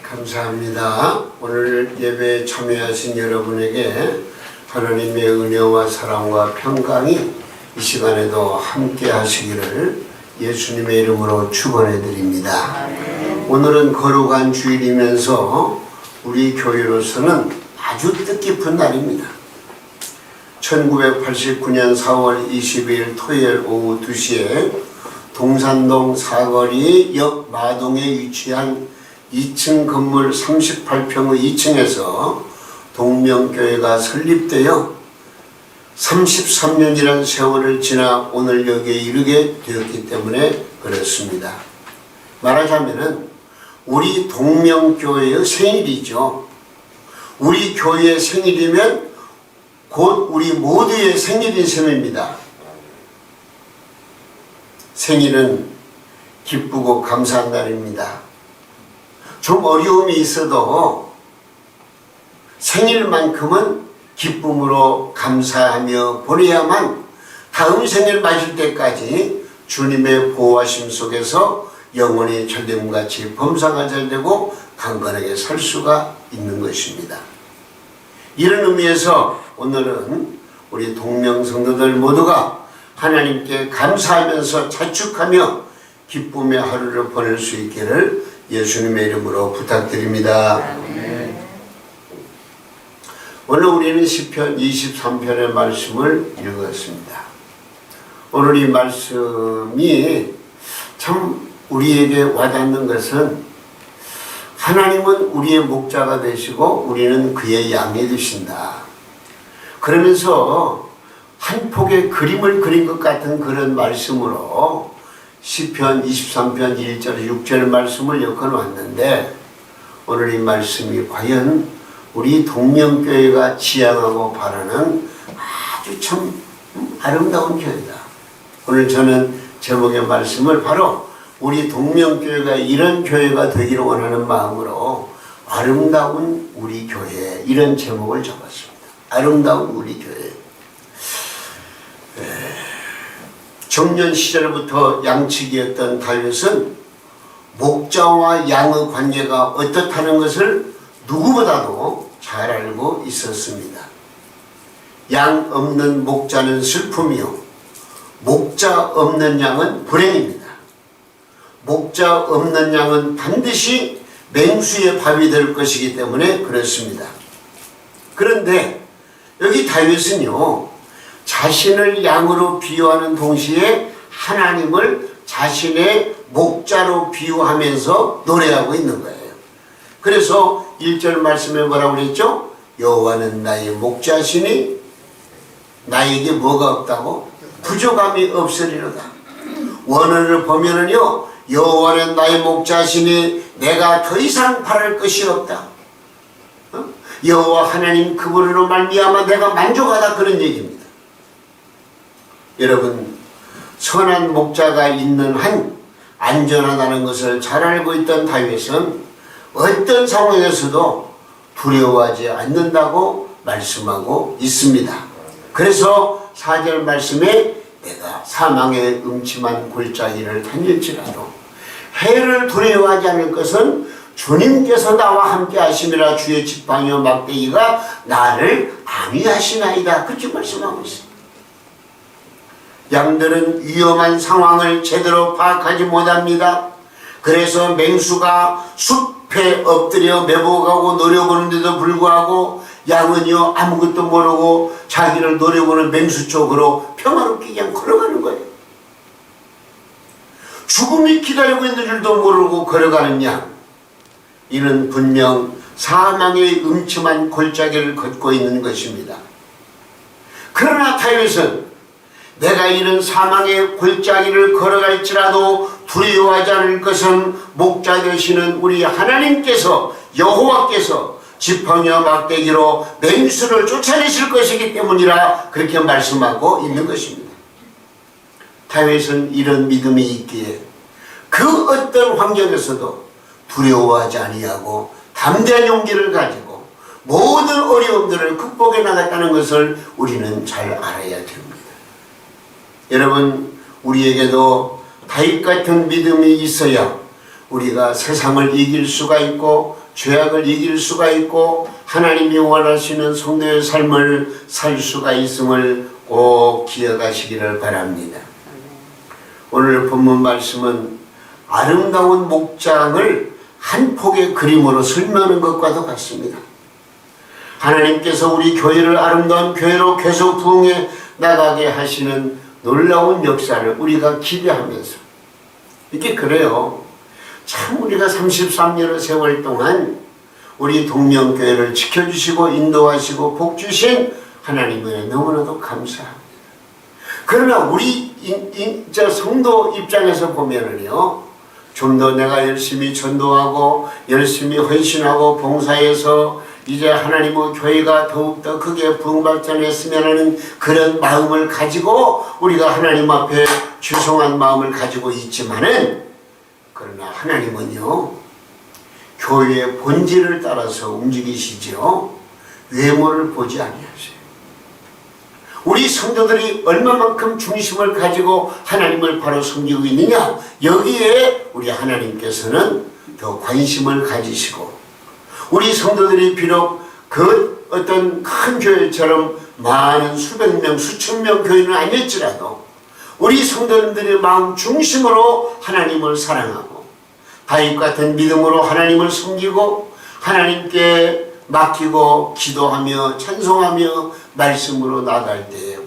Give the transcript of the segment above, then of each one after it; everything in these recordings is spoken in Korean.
감사합니다. 오늘 예배에 참여하신 여러분에게 하나님의 은혜와 사랑과 평강이 이 시간에도 함께 하시기를 예수님의 이름으로 축원해 드립니다. 오늘은 거룩한 주일이면서 우리 교회로서는 아주 뜻깊은 날입니다. 1989년 4월 22일 토요일 오후 2시에 동산동 사거리 역 마동에 위치한 2층 건물 38평의 2층에서 동명교회가 설립되어 33년이라는 세월을 지나 오늘 여기에 이르게 되었기 때문에 그렇습니다. 말하자면은 우리 동명교회의 생일이죠. 우리 교회의 생일이면 곧 우리 모두의 생일인 셈입니다. 생일은 기쁘고 감사한 날입니다. 좀 어려움이 있어도 생일만큼은 기쁨으로 감사하며 보내야만 다음 생일 맞을 때까지 주님의 보호하심 속에서 영원히 절됨같이 범사가 잘 되고 강건하게 살 수가 있는 것입니다. 이런 의미에서 오늘은 우리 동명성도들 모두가 하나님께 감사하면서 자축하며 기쁨의 하루를 보낼 수 있기를 예수님의 이름으로 부탁드립니다. 오늘 우리는 시편 23편의 말씀을 읽었습니다. 오늘 이 말씀이 참 우리에게 와닿는 것은 하나님은 우리의 목자가 되시고 우리는 그의 양이 되신다. 그러면서 한 폭의 그림을 그린 것 같은 그런 말씀으로 시편 23편 1절 6절 말씀을 엮어놨는데 오늘 이 말씀이 과연 우리 동명교회가 지향하고 바라는 아주 참 아름다운 교회다. 오늘 저는 제목의 말씀을 바로 우리 동명교회가 이런 교회가 되기를 원하는 마음으로 아름다운 우리 교회 이런 제목을 적었습니다. 아름다운 우리 교회. 청년 시절부터 양측이었던 다윗은 목자와 양의 관계가 어떻다는 것을 누구보다도 잘 알고 있었습니다. 양 없는 목자는 슬픔이요 목자 없는 양은 불행입니다. 목자 없는 양은 반드시 맹수의 밥이 될 것이기 때문에 그렇습니다. 그런데 여기 다윗은요 자신을 양으로 비유하는 동시에 하나님을 자신의 목자로 비유하면서 노래하고 있는 거예요. 그래서 1절 말씀에 뭐라고 그랬죠? 여호와는 나의 목자시니 나에게 뭐가 없다고? 부족함이 없으리로다. 원어를 보면은요 여호와는 나의 목자시니 내가 더 이상 바랄 것이 없다. 여호와 하나님 그분으로 말미암아 내가 만족하다 그런 얘기입니다. 여러분 선한 목자가 있는 한 안전하다는 것을 잘 알고 있던 다윗은 어떤 상황에서도 두려워하지 않는다고 말씀하고 있습니다. 그래서 4절 말씀에 내가 사망의 음침한 골짜기를 다닐지라도 해를 두려워하지 않을 것은 주님께서 나와 함께 하심이라 주의 지팡이와 막대기가 나를 안위하시나이다. 그렇게 말씀하고 있습니다. 양들은 위험한 상황을 제대로 파악하지 못합니다. 그래서 맹수가 숲에 엎드려 매복하고 노려보는데도 불구하고 양은요 아무것도 모르고 자기를 노려보는 맹수 쪽으로 평화롭게 그냥 걸어가는 거예요. 죽음이 기다리고 있는 줄도 모르고 걸어가는 양, 이는 분명 사망의 음침한 골짜기를 걷고 있는 것입니다. 그러나 다윗은 내가 이런 사망의 골짜기를 걸어갈지라도 두려워하지 않을 것은 목자 되시는 우리 하나님께서 여호와께서 지팡이와 막대기로 맹수를 쫓아내실 것이기 때문이라 그렇게 말씀하고 있는 것입니다. 다윗은 이런 믿음이 있기에 그 어떤 환경에서도 두려워하지 아니하고 담대한 용기를 가지고 모든 어려움들을 극복해 나갔다는 것을 우리는 잘 알아야 됩니다. 여러분 우리에게도 다윗 같은 믿음이 있어야 우리가 세상을 이길 수가 있고 죄악을 이길 수가 있고 하나님이 원하시는 성도의 삶을 살 수가 있음을 꼭 기억하시기를 바랍니다. 오늘 본문 말씀은 아름다운 목장을 한 폭의 그림으로 설명하는 것과도 같습니다. 하나님께서 우리 교회를 아름다운 교회로 계속 부흥해 나가게 하시는 놀라운 역사를 우리가 기대하면서 이게 그래요. 참 우리가 33년의 세월 동안 우리 동명교회를 지켜주시고 인도하시고 복주신 하나님을 너무나도 감사합니다. 그러나 우리 성도 입장에서 보면은요, 좀 더 내가 열심히 전도하고 열심히 헌신하고 봉사해서 이제 하나님의 교회가 더욱더 크게 부흥발전했으면 하는 그런 마음을 가지고 우리가 하나님 앞에 죄송한 마음을 가지고 있지만은, 그러나 하나님은요 교회의 본질을 따라서 움직이시죠. 외모를 보지 아니하세요. 우리 성도들이 얼마만큼 중심을 가지고 하나님을 바로 섬기고 있느냐, 여기에 우리 하나님께서는 더 관심을 가지시고, 우리 성도들이 비록 그 어떤 큰 교회처럼 많은 수백 명, 수천 명 교회는 아니었지라도 우리 성도님들의 마음 중심으로 하나님을 사랑하고 다윗 같은 믿음으로 하나님을 섬기고 하나님께 맡기고 기도하며 찬송하며 말씀으로 나아갈 때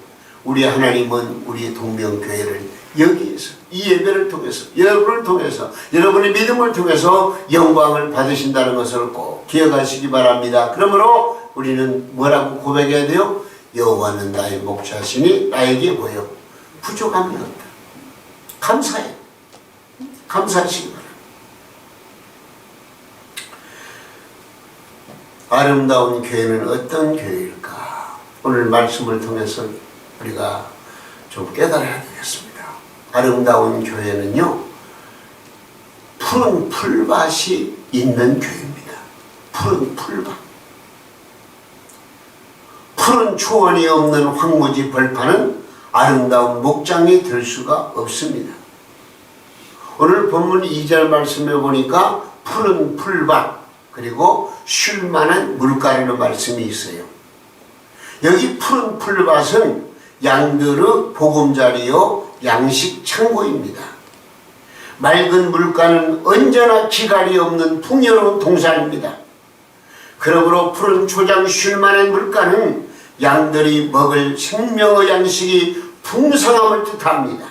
우리 하나님은 우리 동명교회를 여기에서 이 예배를 통해서 여러분을 통해서 여러분의 믿음을 통해서 영광을 받으신다는 것을 꼭 기억하시기 바랍니다. 그러므로 우리는 뭐라고 고백해야 돼요? 여호와는 나의 목자시니 나에게 보여 부족함이 없다. 감사해. 감사하시기 바랍니다. 아름다운 교회는 어떤 교회일까? 오늘 말씀을 통해서 우리가 좀 깨달아야 되겠습니다. 아름다운 교회는요, 푸른 풀밭이 있는 교회입니다. 푸른 풀밭. 푸른 초원이 없는 황무지 벌판은 아름다운 목장이 될 수가 없습니다. 오늘 본문 2절 말씀에 보니까 푸른 풀밭 그리고 쉴만한 물가라는 말씀이 있어요. 여기 푸른 풀밭은 양들의 보금자리요 양식 창고입니다. 맑은 물가는 언제나 기갈이 없는 풍요로운 동산입니다. 그러므로 푸른 초장 쉴만한 물가는 양들이 먹을 생명의 양식이 풍성함을 뜻합니다.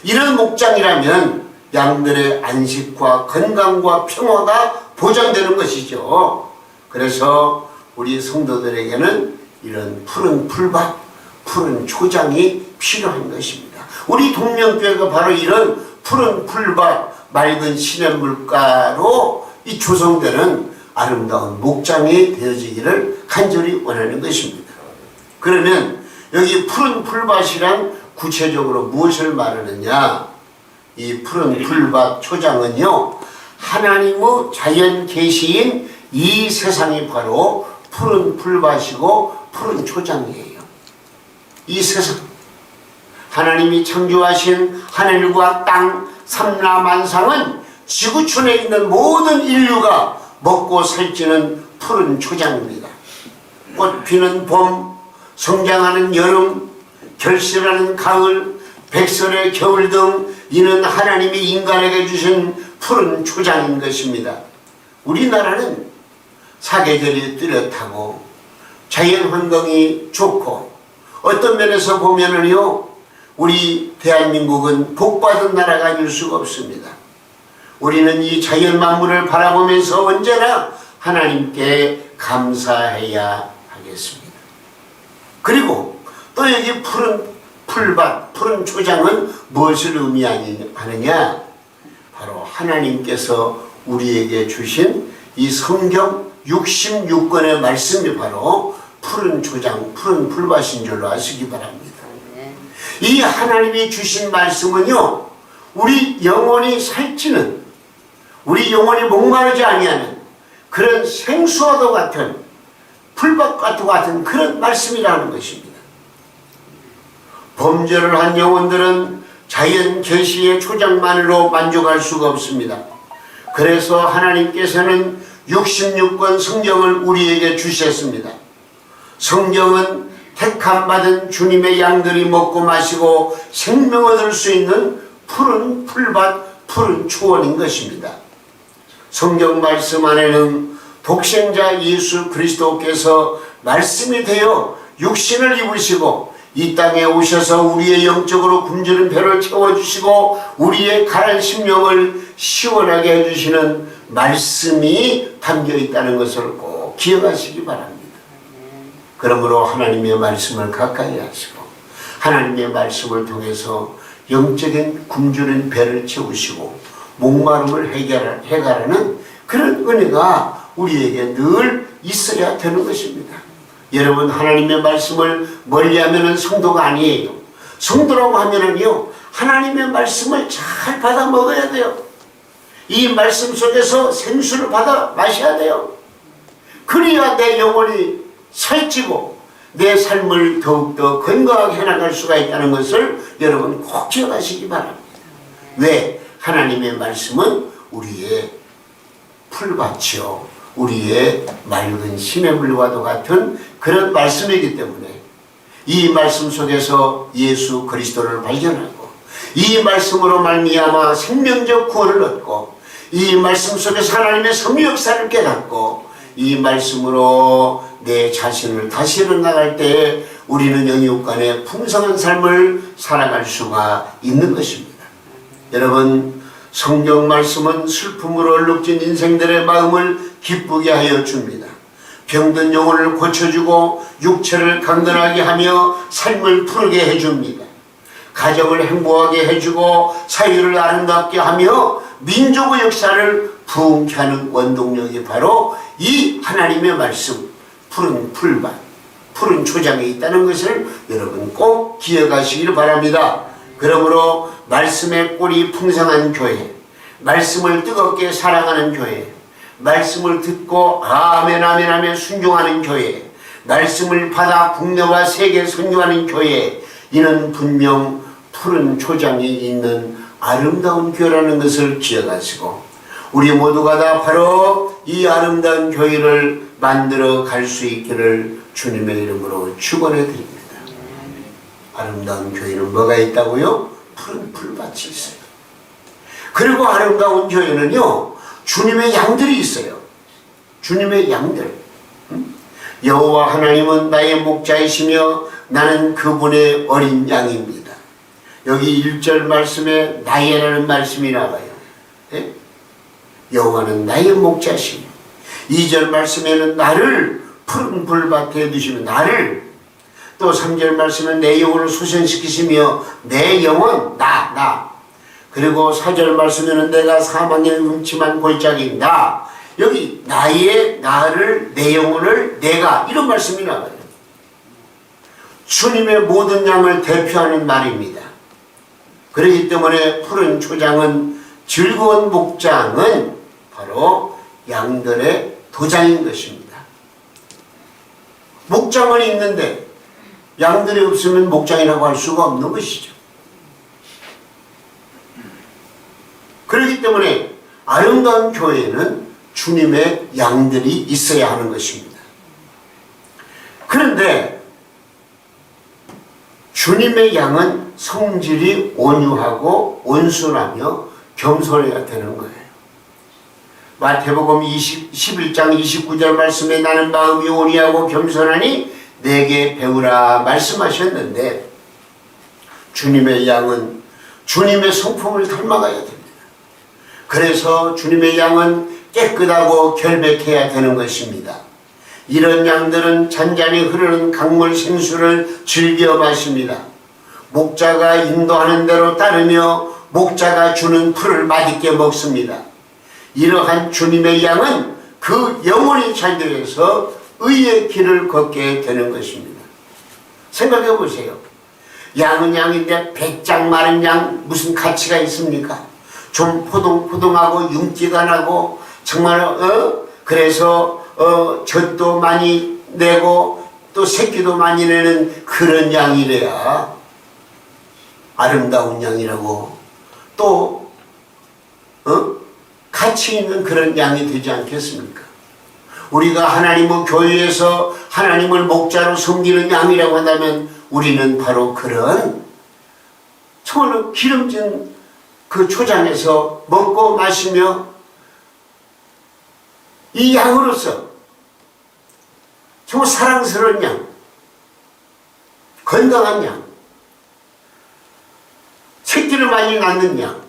이런 목장이라면 양들의 안식과 건강과 평화가 보장되는 것이죠. 그래서 우리 성도들에게는 이런 푸른 풀밭, 푸른 초장이 필요한 것입니다. 우리 동명교회가 바로 이런 푸른 풀밭, 맑은 시냇물가로 이 조성되는 아름다운 목장이 되어지기를 간절히 원하는 것입니다. 그러면 여기 푸른 풀밭이란 구체적으로 무엇을 말하느냐? 이 푸른 풀밭 초장은요, 하나님의 자연 계시인 이 세상이 바로 푸른 풀밭이고 푸른 초장이에요. 이 세상, 하나님이 창조하신 하늘과 땅 삼라만상은 지구촌에 있는 모든 인류가 먹고 살찌는 푸른 초장입니다. 꽃 피는 봄, 성장하는 여름, 결실하는 가을, 백설의 겨울 등 이는 하나님이 인간에게 주신 푸른 초장인 것입니다. 우리나라는 사계절이 뚜렷하고 자연 환경이 좋고 어떤 면에서 보면은요, 우리 대한민국은 복받은 나라가 아닐 수가 없습니다. 우리는 이 자연 만물을 바라보면서 언제나 하나님께 감사해야 하겠습니다. 그리고 또 여기 푸른 풀밭, 푸른 초장은 무엇을 의미하느냐? 바로 하나님께서 우리에게 주신 이 성경 66권의 말씀이 바로 푸른 초장, 푸른 풀밭인 줄로 아시기 바랍니다. 이 하나님이 주신 말씀은요, 우리 영혼이 살찌는, 우리 영혼이 목마르지 아니하는 그런 생수와도 같은 풀밭과 같은 그런 말씀이라는 것입니다. 범죄를 한 영혼들은 자연 계시의 초장만으로 만족할 수가 없습니다. 그래서 하나님께서는 66권 성경을 우리에게 주셨습니다. 성경은 택함 받은 주님의 양들이 먹고 마시고 생명 얻을 수 있는 푸른 풀밭, 푸른 초원인 것입니다. 성경 말씀 안에는 독생자 예수 그리스도께서 말씀이 되어 육신을 입으시고 이 땅에 오셔서 우리의 영적으로 굶주린 배를 채워주시고 우리의 가란 심령을 시원하게 해주시는 말씀이 담겨 있다는 것을 꼭 기억하시기 바랍니다. 그러므로 하나님의 말씀을 가까이 하시고 하나님의 말씀을 통해서 영적인 굶주린 배를 채우시고 목마름을 해결하는 그런 은혜가 우리에게 늘 있어야 되는 것입니다. 여러분, 하나님의 말씀을 멀리하면 성도가 아니에요. 성도라고 하면은요, 하나님의 말씀을 잘 받아 먹어야 돼요. 이 말씀 속에서 생수를 받아 마셔야 돼요. 그래야 내 영혼이 살찌고 내 삶을 더욱더 건강하게 해나갈 수가 있다는 것을 여러분 꼭 기억하시기 바랍니다. 왜? 하나님의 말씀은 우리의 풀밭이요, 우리의 맑은 시냇물과도 같은 그런 말씀이기 때문에 이 말씀 속에서 예수 그리스도를 발견하고 이 말씀으로 말미암아 생명적 구원을 얻고 이 말씀 속에서 하나님의 섭리 역사를 깨닫고 이 말씀으로 내 자신을 다시 일어나갈 때 우리는 영육 간에 풍성한 삶을 살아갈 수가 있는 것입니다. 여러분, 성경 말씀은 슬픔으로 얼룩진 인생들의 마음을 기쁘게 하여 줍니다. 병든 영혼을 고쳐주고 육체를 강건하게 하며 삶을 푸르게 해줍니다. 가정을 행복하게 해주고 사회를 아름답게 하며 민족의 역사를 부흥케 하는 원동력이 바로 이 하나님의 말씀, 푸른 풀밭, 푸른 초장에 있다는 것을 여러분 꼭 기억하시길 바랍니다. 그러므로 말씀의 꼴이 풍성한 교회, 말씀을 뜨겁게 사랑하는 교회, 말씀을 듣고 아멘 아멘 하며 순종하는 교회, 말씀을 받아 국내와 세계 선교하는 교회, 이는 분명 푸른 초장이 있는 아름다운 교회라는 것을 기억하시고 우리 모두가 다 바로 이 아름다운 교회를 만들어 갈 수 있기를 주님의 이름으로 축원해 드립니다. 아름다운 교회는 뭐가 있다고요? 푸른 풀밭이 있어요. 그리고 아름다운 교회는요, 주님의 양들이 있어요. 주님의 양들. 여호와 하나님은 나의 목자이시며 나는 그분의 어린 양입니다. 여기 1절 말씀에 나의라는 말씀이 나와요. 네? 여호와는 나의 목자시며 2절 말씀에는 나를 푸른 풀밭에 두시며 나를, 또 3절 말씀은 내 영혼을 소생시키시며 내 영혼 나, 그리고 4절 말씀에는 내가 사망의 음침한 골짜기인다. 여기 나를, 내 영혼을 내가, 이런 말씀이 나와요. 주님의 모든 양을 대표하는 말입니다. 그렇기 때문에 푸른 초장은, 즐거운 목장은 바로 양들의 도장인 것입니다. 목장은 있는데 양들이 없으면 목장이라고 할 수가 없는 것이죠. 그렇기 때문에 아름다운 교회에는 주님의 양들이 있어야 하는 것입니다. 그런데 주님의 양은 성질이 온유하고 온순하며 겸손해야 되는 거예요. 마태복음 11장 29절 말씀에 나는 마음이 온유하고 겸손하니 내게 배우라 말씀하셨는데, 주님의 양은 주님의 성품을 닮아가야 됩니다. 그래서 주님의 양은 깨끗하고 결백해야 되는 것입니다. 이런 양들은 잔잔히 흐르는 강물 생수를 즐겨 마십니다. 목자가 인도하는 대로 따르며 목자가 주는 풀을 맛있게 먹습니다. 이러한 주님의 양은 그 영혼이 잘 되어서 의의 길을 걷게 되는 것입니다. 생각해 보세요. 양은 양인데 배짱 마른 양 무슨 가치가 있습니까? 좀 포동포동하고 윤기가 나고 정말 그래서 젖도 많이 내고 또 새끼도 많이 내는 그런 양이래야 아름다운 양이라고, 또 가치 있는 그런 양이 되지 않겠습니까? 우리가 하나님의 교회에서 하나님을 목자로 섬기는 양이라고 한다면 우리는 바로 그런 정말로 기름진 그 초장에서 먹고 마시며 이 양으로서 정말 사랑스러운 양, 건강한 양, 새끼를 많이 낳는 양,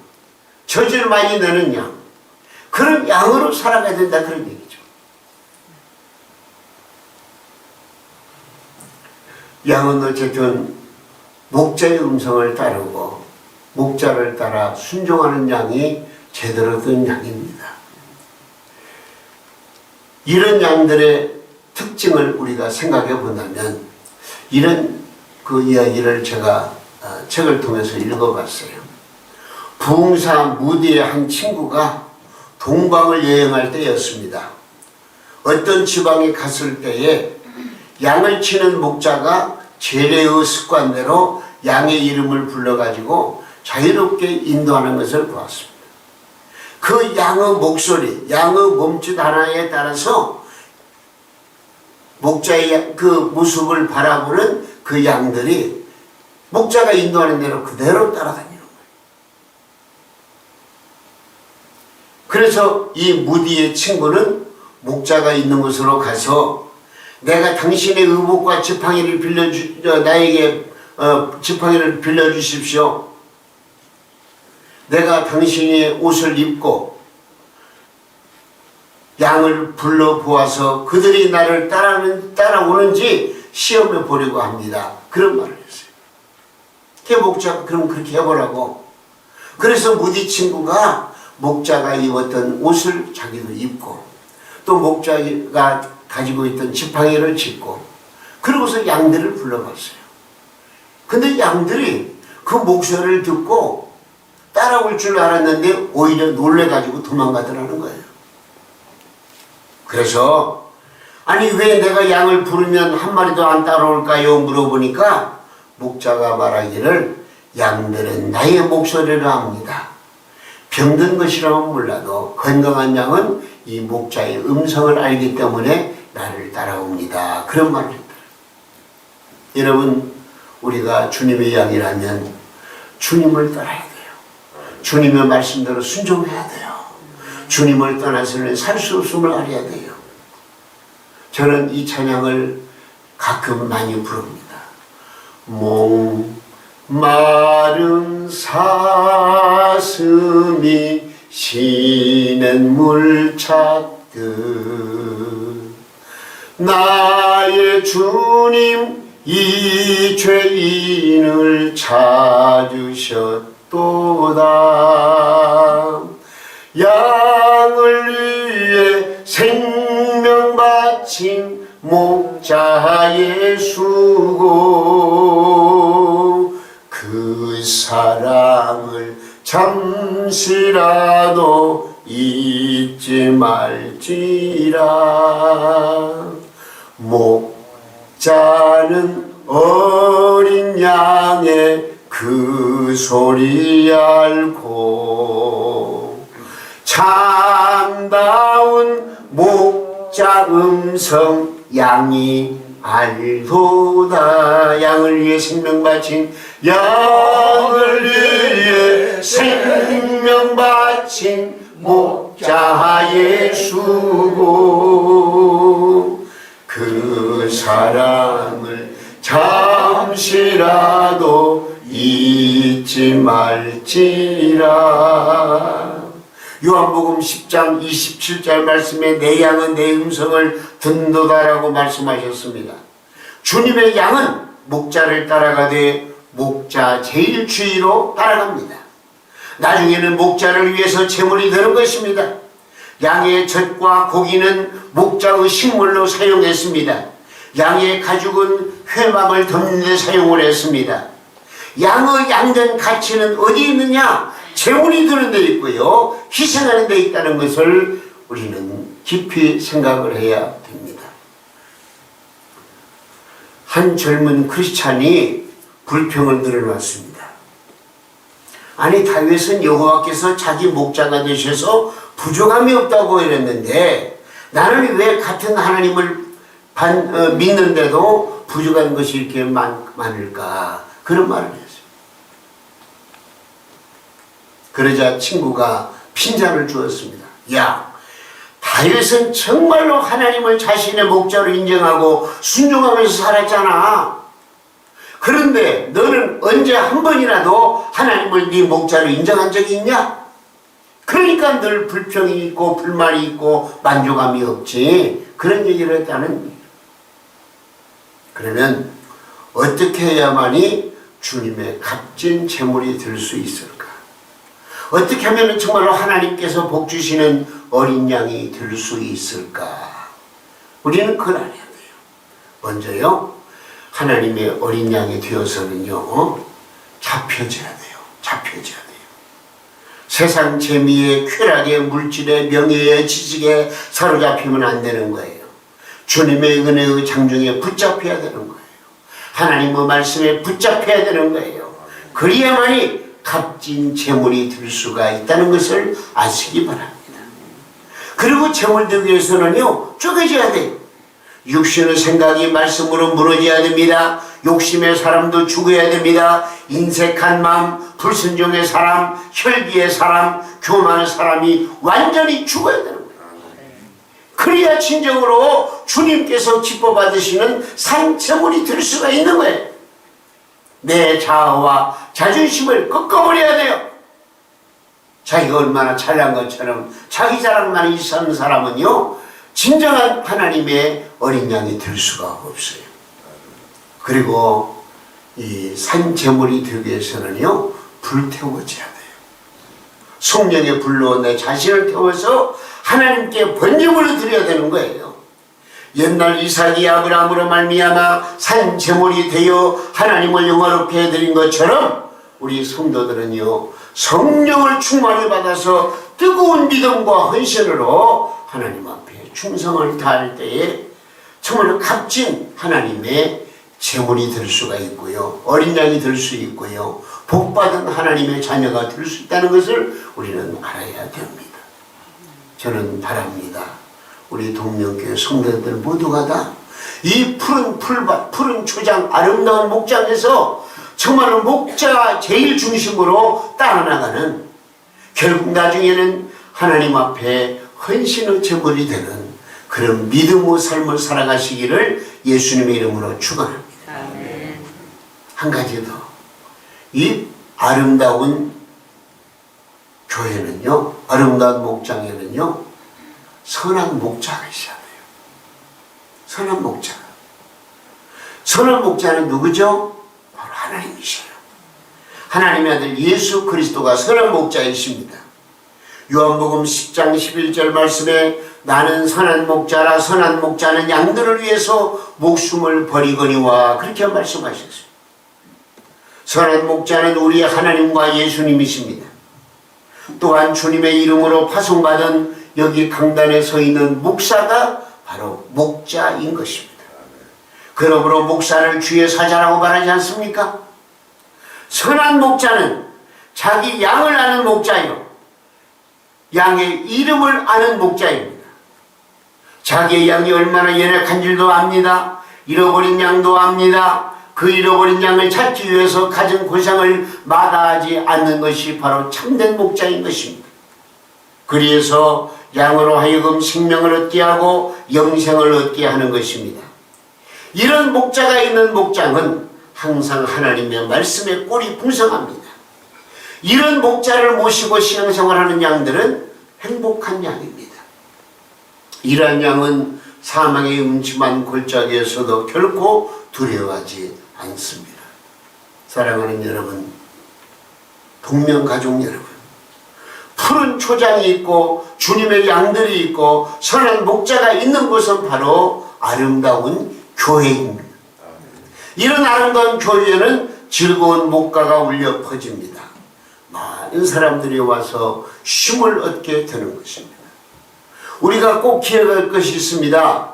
젖을 많이 내는 양, 그런 양으로 살아가야 된다 그런 얘기죠. 양은 어쨌든 목자의 음성을 따르고 목자를 따라 순종하는 양이 제대로 된 양입니다. 이런 양들의 특징을 우리가 생각해 본다면 이런 그 이야기를 제가 책을 통해서 읽어봤어요. 부흥사 무디의 한 친구가 동방을 여행할 때였습니다. 어떤 지방에 갔을 때에 양을 치는 목자가 제례의 습관대로 양의 이름을 불러가지고 자유롭게 인도하는 것을 보았습니다. 그 양의 목소리, 양의 몸짓 하나에 따라서 목자의 그 모습을 바라보는 그 양들이 목자가 인도하는 대로 그대로 따라다니는 거예요. 그래서 이 무디의 친구는 목자가 있는 곳으로 가서 내가 당신의 의복과 지팡이를 나에게 지팡이를 빌려주십시오. 내가 당신의 옷을 입고 양을 불러보아서 그들이 나를 따라오는지 시험해 보려고 합니다. 그런 말을 했어요. 그 목자가 그럼 그렇게 해보라고. 그래서 무디 친구가 목자가 입었던 옷을 자기도 입고 또 목자가 가지고 있던 지팡이를 짚고 그러고서 양들을 불러봤어요. 근데 양들이 그 목소리를 듣고 따라올 줄 알았는데 오히려 놀래가지고 도망가더라는 거예요. 그래서 아니 왜 내가 양을 부르면 한 마리도 안 따라올까요? 물어보니까 목자가 말하기를 양들은 나의 목소리를 압니다. 병든 것이라면 몰라도 건강한 양은 이 목자의 음성을 알기 때문에 나를 따라옵니다. 그런 말을 했다. 여러분 우리가 주님의 양이라면 주님을 따라야 돼요. 주님의 말씀대로 순종해야 돼요. 주님을 떠나서는 살 수 없음을 알아야 돼요. 저는 이 찬양을 가끔 많이 부릅니다. 목마른 사슴이 쉬는 물 찾듯 나의 주님 이 죄인을 찾으셨도다. 양을 위해 생명 바친 목자 예수고 그 사랑을 잠시라도 잊지 말지라. 목자는 어린 양의 그 소리 알고 참다운 목자 음성 양이 알도다. 양을 위해 생명 바친 양을 위해 생명 바친 목자 예수고 그 사랑을 잠시라도 잊지 말지라. 요한복음 10장 27절 말씀에 내 양은 내 음성을 듣는도다라고 말씀하셨습니다. 주님의 양은 목자를 따라가되 목자 제일 주위로 따라갑니다. 나중에는 목자를 위해서 제물이 되는 것입니다. 양의 젖과 고기는 목자의 식물로 사용했습니다. 양의 가죽은 회막을 덮는 데 사용을 했습니다. 양의 양된 가치는 어디 있느냐? 제물이 드는 데 있고요, 희생하는 데 있다는 것을 우리는 깊이 생각을 해야 됩니다. 한 젊은 크리스찬이 불평을 늘어놨습니다. 아니 다윗은 여호와께서 자기 목자가 되셔서 부족함이 없다고 이랬는데 나는 왜 같은 하나님을 믿는데도 부족한 것이 이렇게 많을까? 그런 말을 했어요. 그러자 친구가 핀잔을 주었습니다. 야, 다윗은 정말로 하나님을 자신의 목자로 인정하고 순종하면서 살았잖아. 그런데 너는 언제 한 번이라도 하나님을 네 목자로 인정한 적이 있냐? 그러니까 늘 불평이 있고 불만이 있고 만족감이 없지. 그런 얘기를 했다는 거예요. 그러면 어떻게 해야만이 주님의 값진 재물이 될 수 있을까? 어떻게 하면 정말로 하나님께서 복 주시는 어린 양이 될 수 있을까? 우리는 그걸 알아야 돼요. 먼저요, 하나님의 어린 양이 되어서는요, 잡혀져야 돼요. 잡혀져야 돼요. 세상 재미에, 쾌락에, 물질에, 명예에, 지식에 사로잡히면 안 되는 거예요. 주님의 은혜의 장중에 붙잡혀야 되는 거예요. 하나님의 말씀에 붙잡혀야 되는 거예요. 그래야만이 값진 재물이 될 수가 있다는 것을 아시기 바랍니다. 그리고 재물 되기 위해서는요, 쪼개져야 돼요. 육신의 생각이 말씀으로 무너져야 됩니다. 욕심의 사람도 죽어야 됩니다. 인색한 마음, 불순종의 사람, 혈기의 사람, 교만의 사람이 완전히 죽어야 되는 거예요. 그래야 진정으로 주님께서 기뻐 받으시는 산재물이 될 수가 있는 거예요. 내 자아와 자존심을 꺾어버려야 돼요. 자기가 얼마나 잘난 것처럼 자기 자랑만 있는 사람은요, 진정한 하나님의 어린 양이 될 수가 없어요. 그리고 이 산재물이 되기 위해서는요, 불태워져야 돼요. 성령의 불로 내 자신을 태워서 하나님께 번제물을 드려야 되는 거예요. 옛날 이삭이 아브라함으로 말미암아 산재물이 되어 하나님을 영화롭게 해드린 것처럼 우리 성도들은요, 성령을 충만히 받아서 뜨거운 믿음과 헌신으로 하나님 앞에 충성을 다할 때에 정말 값진 하나님의 재물이 될 수가 있고요, 어린 양이 될 수 있고요, 복받은 하나님의 자녀가 될 수 있다는 것을 우리는 알아야 됩니다. 저는 바랍니다. 우리 동명교회 성도들 모두가 다 이 푸른 풀밭, 푸른 초장, 아름다운 목장에서 정말로 목자 제일 중심으로 따라나가는, 결국 나중에는 하나님 앞에 헌신의 제물이 되는 그런 믿음의 삶을 살아가시기를 예수님의 이름으로 축원합니다. 아멘. 한 가지 더, 이 아름다운 교회는요, 아름다운 목장에는요, 선한 목자가 있어야 돼요. 선한 목자. 선한 목자는 누구죠? 바로 하나님이셔요. 하나님의 아들 예수 그리스도가 선한 목자이십니다. 요한복음 10장 11절 말씀에 나는 선한 목자라, 선한 목자는 양들을 위해서 목숨을 버리거니와, 그렇게 말씀하셨어요. 선한 목자는 우리 하나님과 예수님이십니다. 또한 주님의 이름으로 파송받은 여기 강단에 서 있는 목사가 바로 목자인 것입니다. 그러므로 목사를 주의 사자라고 말하지 않습니까? 선한 목자는 자기 양을 아는 목자요, 양의 이름을 아는 목자입니다. 자기의 양이 얼마나 연약한 줄도 압니다. 잃어버린 양도 압니다. 그 잃어버린 양을 찾기 위해서 가진 고생을 마다하지 않는 것이 바로 참된 목자인 것입니다. 그래서 양으로 하여금 생명을 얻게 하고 영생을 얻게 하는 것입니다. 이런 목자가 있는 목장은 항상 하나님의 말씀에 꼴이 풍성합니다. 이런 목자를 모시고 신앙생활하는 양들은 행복한 양입니다. 이러한 양은 사망의 음침한 골짜기에서도 결코 두려워하지 않습니다. 사랑하는 여러분, 동명가족 여러분, 푸른 초장이 있고 주님의 양들이 있고 선한 목자가 있는 곳은 바로 아름다운 교회입니다. 이런 아름다운 교회에는 즐거운 목가가 울려 퍼집니다. 많은 사람들이 와서 쉼을 얻게 되는 것입니다. 우리가 꼭 기억할 것이 있습니다.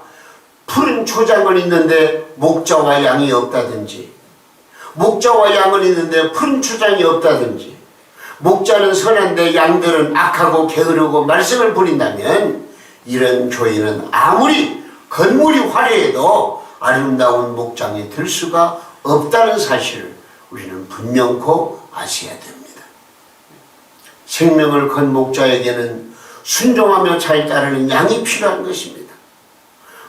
푸른 초장은 있는데 목자와 양이 없다든지, 목자와 양은 있는데 푸른 초장이 없다든지, 목자는 선한데 양들은 악하고 게으르고 말썽을 부린다면 이런 교회는 아무리 건물이 화려해도 아름다운 목장이 될 수가 없다는 사실을 우리는 분명코 아셔야 됩니다. 생명을 건 목자에게는 순종하며 잘 따르는 양이 필요한 것입니다.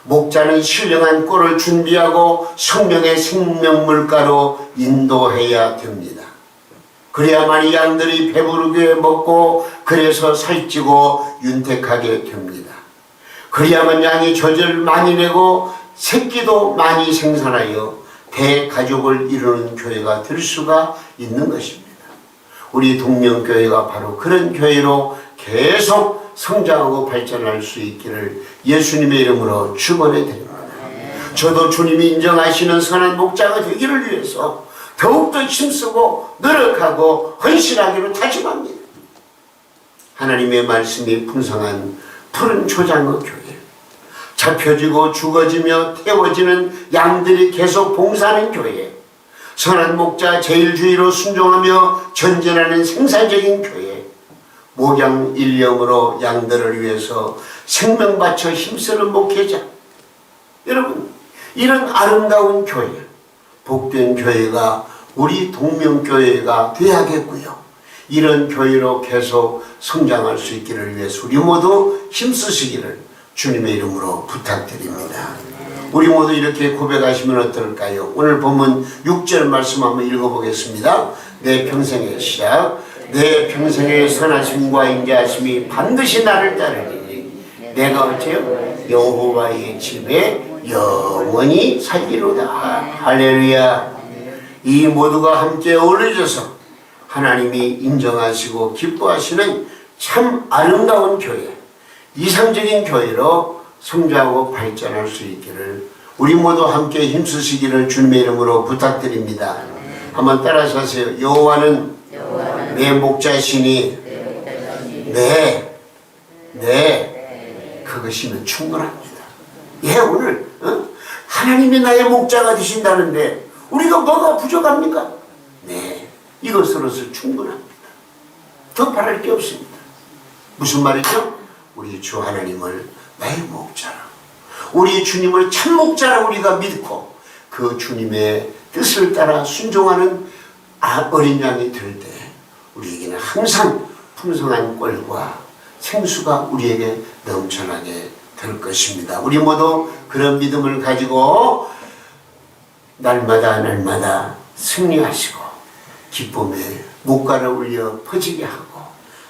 목자는 신령한 꼴을 준비하고 성령의 생명물가로 인도해야 됩니다. 그래야만 양들이 배부르게 먹고 그래서 살찌고 윤택하게 됩니다. 그래야만 양이 젖을 많이 내고 새끼도 많이 생산하여 대가족을 이루는 교회가 될 수가 있는 것입니다. 우리 동명교회가 바로 그런 교회로 계속 성장하고 발전할 수 있기를 예수님의 이름으로 축원해 드립니다. 저도 주님이 인정하시는 선한 목자가 되기를 위해서 더욱더 힘쓰고 노력하고 헌신하기로 다짐합니다. 하나님의 말씀이 풍성한 푸른 초장의 교회, 잡혀지고 죽어지며 태워지는 양들이 계속 봉사하는 교회, 선한 목자 제일주의로 순종하며 전진하는 생산적인 교회, 목양 일령으로 양들을 위해서 생명 바쳐 힘쓰는 목회자. 여러분, 이런 아름다운 교회, 복된 교회가 우리 동명교회가 되어야겠고요. 이런 교회로 계속 성장할 수 있기를 위해서 우리 모두 힘쓰시기를 주님의 이름으로 부탁드립니다. 우리 모두 이렇게 고백하시면 어떨까요? 오늘 본문 6절 말씀 한번 읽어보겠습니다. 내 평생의 시작. 내 평생의 선하심과 인자하심이 반드시 나를 따르리니 내가 어째요? 여호와의 집에 영원히 살기로다. 할렐루야. 이 모두가 함께 어우러져서 하나님이 인정하시고 기뻐하시는 참 아름다운 교회, 이상적인 교회로 성장하고 발전할 수 있기를 우리 모두 함께 힘쓰시기를 주님의 이름으로 부탁드립니다. 한번 따라서 하세요. 여호와는 내 목자시니 그것이면 충분합니다. 예, 오늘 하나님이 나의 목자가 되신다는데 우리가 뭐가 부족합니까? 네, 이것으로서 충분합니다. 더 바랄 게 없습니다. 무슨 말이죠? 우리 주 하나님을 나의 목자라, 우리 주님을 참 목자라 우리가 믿고 그 주님의 뜻을 따라 순종하는 어린 양이 될 때 우리에게는 항상 풍성한 꼴과 생수가 우리에게 넘쳐나게 될 것입니다. 우리 모두 그런 믿음을 가지고 날마다 승리하시고 기쁨의 목가를 울려 퍼지게 하고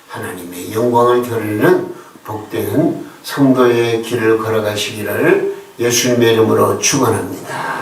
하나님의 영광을 드리는 복된 성도의 길을 걸어가시기를 예수님의 이름으로 축원합니다.